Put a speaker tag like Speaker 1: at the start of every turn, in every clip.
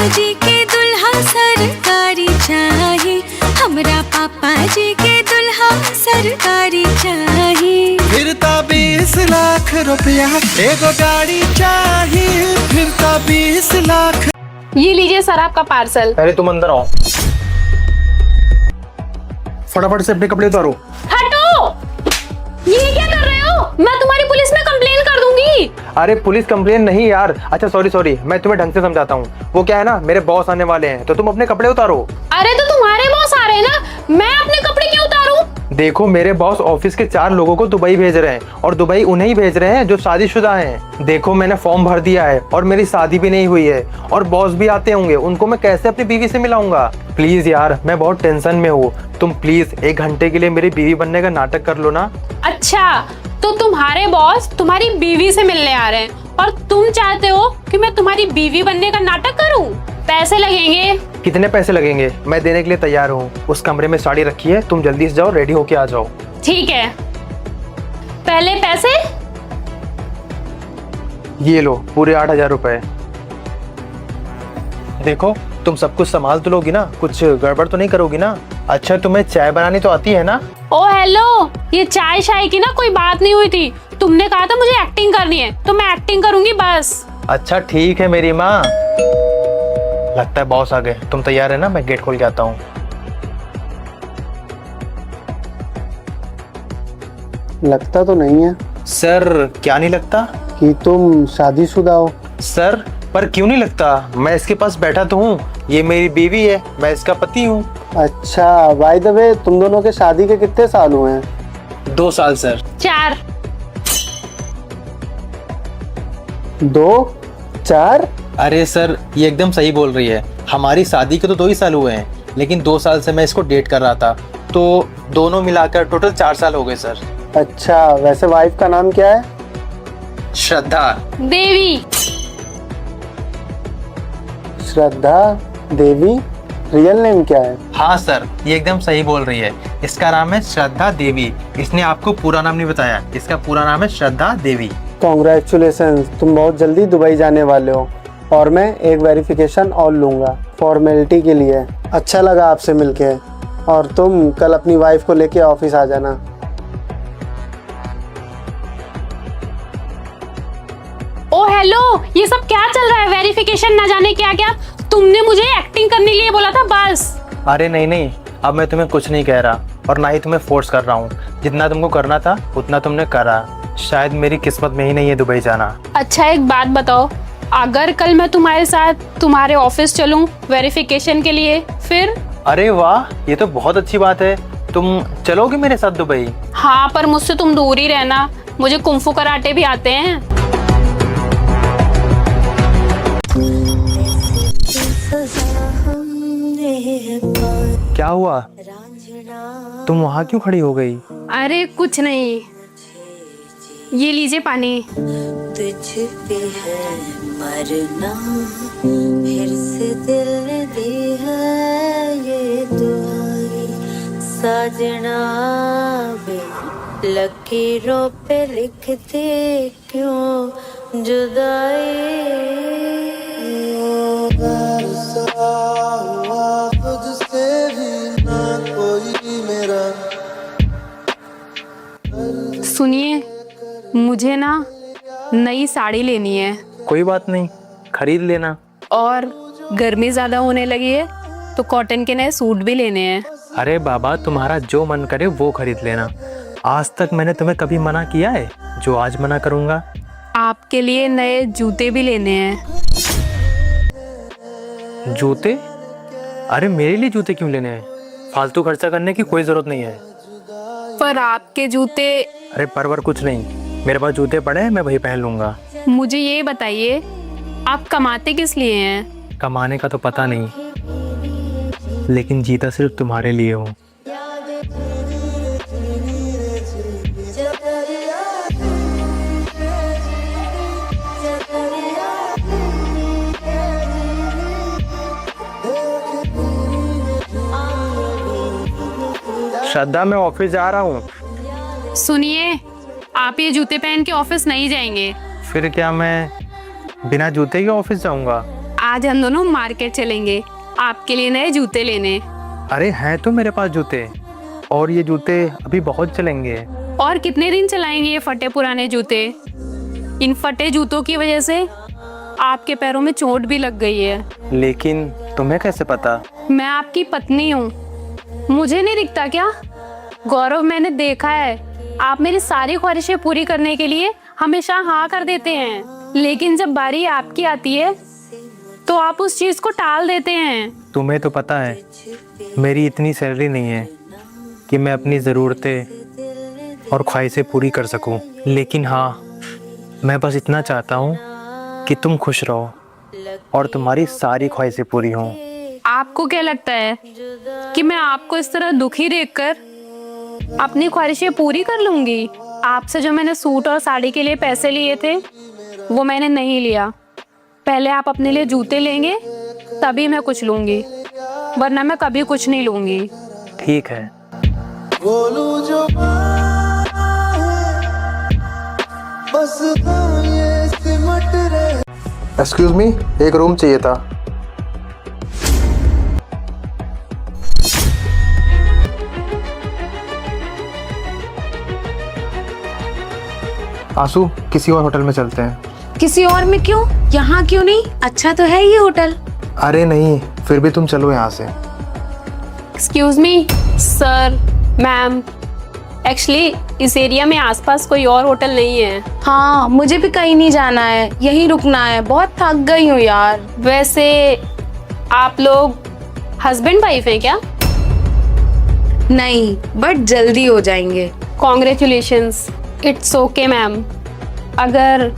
Speaker 1: जी के दुल्हा सरकारी चाही, हमरा पापा जी के दुल्हा सरकारी चाही।
Speaker 2: फिरता 20 लाख रुपया एगो गाड़ी चाहिए, फिरता 20 लाख।
Speaker 3: ये लीजिए सर आपका पार्सल।
Speaker 4: पहले तुम अंदर आओ, फटाफट से अपने कपड़े उतारो।
Speaker 3: हटो, ये क्या कर रहे हो? मैं तुम्हारी पुलिस में कंप्लेन कर दूंगी।
Speaker 4: अरे पुलिस कंप्लेन नहीं यार। अच्छा सॉरी, मैं तुम्हें ढंग से समझाता हूँ। वो क्या है ना, मेरे बॉस आने वाले हैं, तो तुम अपने कपड़े उतारो।
Speaker 3: अरे तो तुम्हारे बॉस आ रहे हैं ना, मैं अपने कपड़े क्यों उतारूं?
Speaker 4: देखो मेरे बॉस ऑफिस के 4 लोगों को दुबई भेज रहे हैं, और दुबई उन्हें ही भेज रहे हैं जो शादीशुदा हैं। देखो मैंने फॉर्म भर दिया है और मेरी शादी भी नहीं हुई है, और बॉस भी आते होंगे, उनको मैं कैसे अपनी बीवी से मिलाऊंगा। प्लीज यार मैं बहुत टेंशन में हूँ, तुम प्लीज 1 घंटे के लिए मेरी बीवी बनने का नाटक कर लो ना।
Speaker 3: अच्छा तो तुम्हारे बॉस तुम्हारी बीवी से मिलने आ रहे हैं और तुम चाहते हो कि मैं तुम्हारी बीवी बनने का नाटक करूं? पैसे लगेंगे।
Speaker 4: कितने पैसे लगेंगे? मैं देने के लिए तैयार हूँ। उस कमरे में साड़ी रखी है, तुम जल्दी से जाओ, रेडी होके आ जाओ।
Speaker 3: ठीक है, पहले पैसे।
Speaker 4: ये लो पूरे 8,000 रुपए। देखो तुम सब कुछ संभाल तो लोगी ना, कुछ गड़बड़ तो नहीं करोगी ना? अच्छा तुम्हें चाय बनानी तो आती है ना?
Speaker 3: ओ हेलो, ये चाय शाय की ना कोई बात नहीं हुई थी। तुमने कहा था मुझे एक्टिंग करनी है, तो मैं एक्टिंग करूंगी बस।
Speaker 4: अच्छा ठीक है मेरी माँ। लगता है बॉस आ गए, तुम तैयार है ना? मैं गेट खोल के आता हूँ।
Speaker 5: लगता तो नहीं है
Speaker 4: सर। क्या नहीं लगता?
Speaker 5: कि तुम शादीशुदा हो।
Speaker 4: सर पर क्यों नहीं लगता? मैं इसके पास बैठा तो हूँ, ये मेरी बीवी है, मैं इसका पति हूँ।
Speaker 5: अच्छा बाय द वे, तुम दोनों के शादी के कितने साल हुए हैं?
Speaker 4: 2 साल सर।
Speaker 3: 4।
Speaker 5: 2, 4?
Speaker 4: अरे सर ये एकदम सही बोल रही है। हमारी शादी के तो 2 ही साल हुए हैं, लेकिन 2 साल से मैं इसको डेट कर रहा था, तो दोनों मिलाकर टोटल 4 साल हो गए सर।
Speaker 5: अच्छा वैसे वाइफ का नाम क्या है?
Speaker 4: श्रद्धा
Speaker 3: देवी।
Speaker 5: श्रद्धा देवी। रियल नेम क्या है?
Speaker 4: हाँ सर ये एकदम सही बोल रही है, इसका नाम है श्रद्धा देवी। इसने आपको पूरा नाम नहीं बताया, इसका पूरा नाम है श्रद्धा देवी।
Speaker 5: कॉन्ग्रेचुलेशंस, तुम बहुत जल्दी दुबई जाने वाले हो, और मैं एक वेरिफिकेशन और लूँगा फॉर्मेलिटी के लिए। अच्छा लगा आपसे मिलके, और तुम कल अपनी वाइफ को लेके ऑफिस आ जाना।
Speaker 3: ओ हेलो, ये सब क्या चल रहा है? वेरिफिकेशन ना जाने क्या क्या? तुमने मुझे एक्टिंग करने के लिए बोला था बस।
Speaker 4: अरे नहीं, अब मैं तुम्हें कुछ नहीं कह रहा, और ना ही तुम्हें फोर्स कर रहा हूँ। जितना तुमको करना था उतना तुमने करा। शायद मेरी किस्मत में ही नहीं है दुबई जाना।
Speaker 3: अच्छा एक बात बताओ, अगर कल मैं तुम्हारे साथ तुम्हारे ऑफिस चलूं वेरिफिकेशन के लिए, फिर?
Speaker 4: अरे वाह, ये तो बहुत अच्छी बात है। तुम चलोगे मेरे साथ दुबई?
Speaker 3: हाँ पर मुझसे तुम दूर ही रहना, मुझे कुंफू कराटे भी आते हैं।
Speaker 4: क्या हुआ? तुम वहाँ क्यों खड़ी हो गई?
Speaker 3: अरे कुछ नहीं, ये लीजिए पानी।
Speaker 1: तुझ पे है मरना, फिर से दिल ने दी है ये दुआई। साजना बे लकीरों पे लिखते क्यों जुदाई।
Speaker 3: सुनिए, मुझे ना नई साड़ी लेनी है।
Speaker 4: कोई बात नहीं, खरीद लेना।
Speaker 3: और गर्मी ज्यादा होने लगी है, तो कॉटन के नए सूट भी लेने हैं।
Speaker 4: अरे बाबा तुम्हारा जो मन करे वो खरीद लेना। आज तक मैंने तुम्हें कभी मना किया है जो आज मना करूँगा?
Speaker 3: आपके लिए नए जूते भी लेने हैं।
Speaker 4: जूते? अरे मेरे लिए जूते क्यों लेने हैं? फालतू खर्चा करने की कोई ज़रूरत नहीं है।
Speaker 3: पर आपके जूते।
Speaker 4: अरे परवर कुछ नहीं, मेरे पास जूते पड़े हैं, मैं वही पहन लूँगा।
Speaker 3: मुझे ये बताइए, आप कमाते किस लिए हैं?
Speaker 4: कमाने का तो पता नहीं, लेकिन जीता सिर्फ तुम्हारे लिए हूँ। श्रद्धा मैं ऑफिस जा रहा हूँ।
Speaker 3: सुनिए, आप ये जूते पहन के ऑफिस नहीं जाएंगे।
Speaker 4: फिर क्या मैं बिना जूते के ऑफिस जाऊँगा?
Speaker 3: आज हम दोनों मार्केट चलेंगे आपके लिए नए जूते लेने।
Speaker 4: अरे हैं तो मेरे पास जूते, और ये जूते अभी बहुत चलेंगे।
Speaker 3: और कितने दिन चलाएंगे ये फटे पुराने जूते? इन फटे जूतों की वजह से आपके पैरों में चोट भी लग गई है।
Speaker 4: लेकिन तुम्हें कैसे पता?
Speaker 3: मैं आपकी पत्नी हूँ, मुझे नहीं दिखता क्या? गौरव, मैंने देखा है आप मेरी सारी ख्वाहिशें पूरी करने के लिए हमेशा हाँ कर देते हैं, लेकिन जब बारी आपकी आती है तो आप उस चीज को टाल देते हैं।
Speaker 4: तुम्हें तो पता है मेरी इतनी सैलरी नहीं है कि मैं अपनी ज़रूरतें और ख्वाहिशें पूरी कर सकूं। लेकिन हाँ, मैं बस इतना चाहता हूँ कि तुम खुश रहो और तुम्हारी सारी ख्वाहिशें पूरी हों।
Speaker 3: आपको क्या लगता है कि मैं आपको इस तरह दुखी देखकर अपनी ख्वाहिशें पूरी कर लूंगी? आपसे जो मैंने सूट और साड़ी के लिए पैसे लिए थे वो मैंने नहीं लिया। पहले आप अपने लिए जूते लेंगे तभी मैं कुछ लूंगी, वरना मैं कभी कुछ नहीं लूंगी।
Speaker 4: ठीक है।
Speaker 2: बोलूं जो बस ये सिमट रहे।
Speaker 4: एक्सक्यूज मी, एक रूम चाहिए था। आंसू, किसी और होटल में चलते हैं।
Speaker 6: किसी और में क्यों? यहाँ क्यों नहीं? अच्छा तो है ये होटल।
Speaker 4: अरे नहीं, फिर भी तुम चलो यहाँ से।
Speaker 3: Excuse me sir, ma'am, actually इस एरिया में आसपास कोई और होटल नहीं है।
Speaker 6: हाँ, मुझे भी कहीं नहीं जाना है, यहीं रुकना है। बहुत थक गई हूँ यार।
Speaker 3: वैसे आप लोग हस्बैंड वाइफ हैं क्या?
Speaker 6: नहीं, बट जल्दी हो जाएंगे।
Speaker 3: कॉन्ग्रेचुलेशंस। इट्स ओके मैम, अगर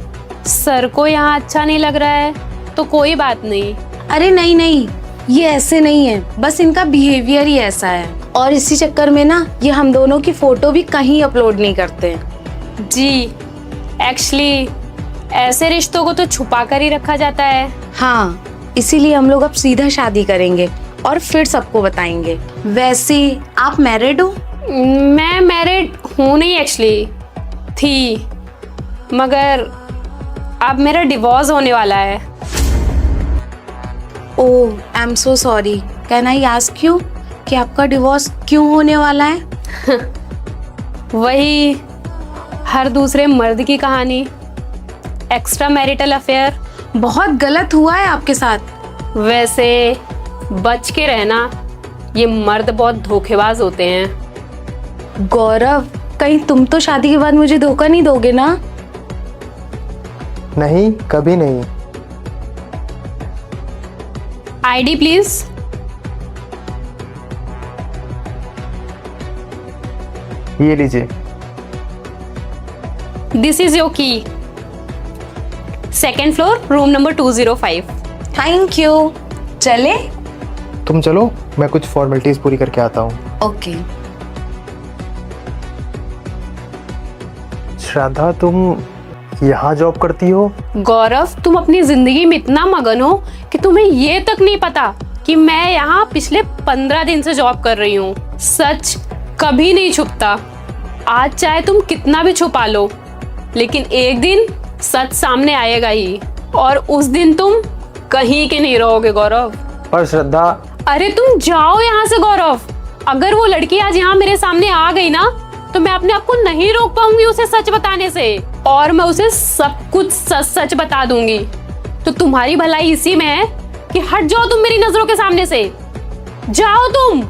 Speaker 3: सर को यहाँ अच्छा नहीं लग रहा है तो कोई बात नहीं।
Speaker 6: अरे नहीं नहीं, ये ऐसे नहीं है, बस इनका बिहेवियर ही ऐसा है। और इसी चक्कर में ना ये हम दोनों की फोटो भी कहीं अपलोड नहीं करते हैं।
Speaker 3: जी, एक्चुअली ऐसे रिश्तों को तो छुपा कर ही रखा जाता है।
Speaker 6: हाँ, इसीलिए हम लोग अब सीधा शादी करेंगे और फिर सबको बताएंगे। वैसे आप मैरिड हो?
Speaker 3: मैं मैरिड हूँ नहीं, एक्चुअली थी, मगर अब मेरा डिवोर्स होने वाला है।
Speaker 6: Oh, I am so sorry. Can I ask you कि आपका डिवोर्स क्यों होने वाला है?
Speaker 3: वही हर दूसरे मर्द की कहानी, एक्स्ट्रा मैरिटल अफेयर।
Speaker 6: बहुत गलत हुआ है आपके साथ।
Speaker 3: वैसे बच के रहना, ये मर्द बहुत धोखेबाज होते हैं।
Speaker 6: गौरव, कहीं तुम तो शादी के बाद मुझे धोखा नहीं दोगे ना?
Speaker 4: नहीं, कभी नहीं।
Speaker 3: ID please.
Speaker 4: ये लीजिए।
Speaker 3: दिस इज योर की। Second floor, room number 205।
Speaker 6: Thank you. चले?
Speaker 4: तुम चलो, मैं कुछ फॉर्मेलिटीज पूरी करके आता हूँ।
Speaker 6: ओके।
Speaker 4: श्राद्धा, तुम यहाँ जॉब करती हो?
Speaker 3: गौरव, तुम अपनी जिंदगी में इतना मगन हो कि तुम्हें ये तक नहीं पता कि मैं यहाँ पिछले 15 दिन से जॉब कर रही हूँ। सच कभी नहीं छुपता, आज चाहे तुम कितना भी छुपा लो, लेकिन एक दिन सच सामने आएगा ही, और उस दिन तुम कहीं के नहीं रहोगे गौरव।
Speaker 4: पर श्रद्धा।
Speaker 3: अरे तुम जाओ यहाँ से गौरव। अगर वो लड़की आज यहाँ मेरे सामने आ गई ना तो मैं अपने आप को नहीं रोक पाऊंगी उसे सच बताने से, और मैं उसे सब कुछ सच सच बता दूंगी। तो तुम्हारी भलाई इसी में है कि हट जाओ तुम मेरी नजरों के सामने से। जाओ तुम।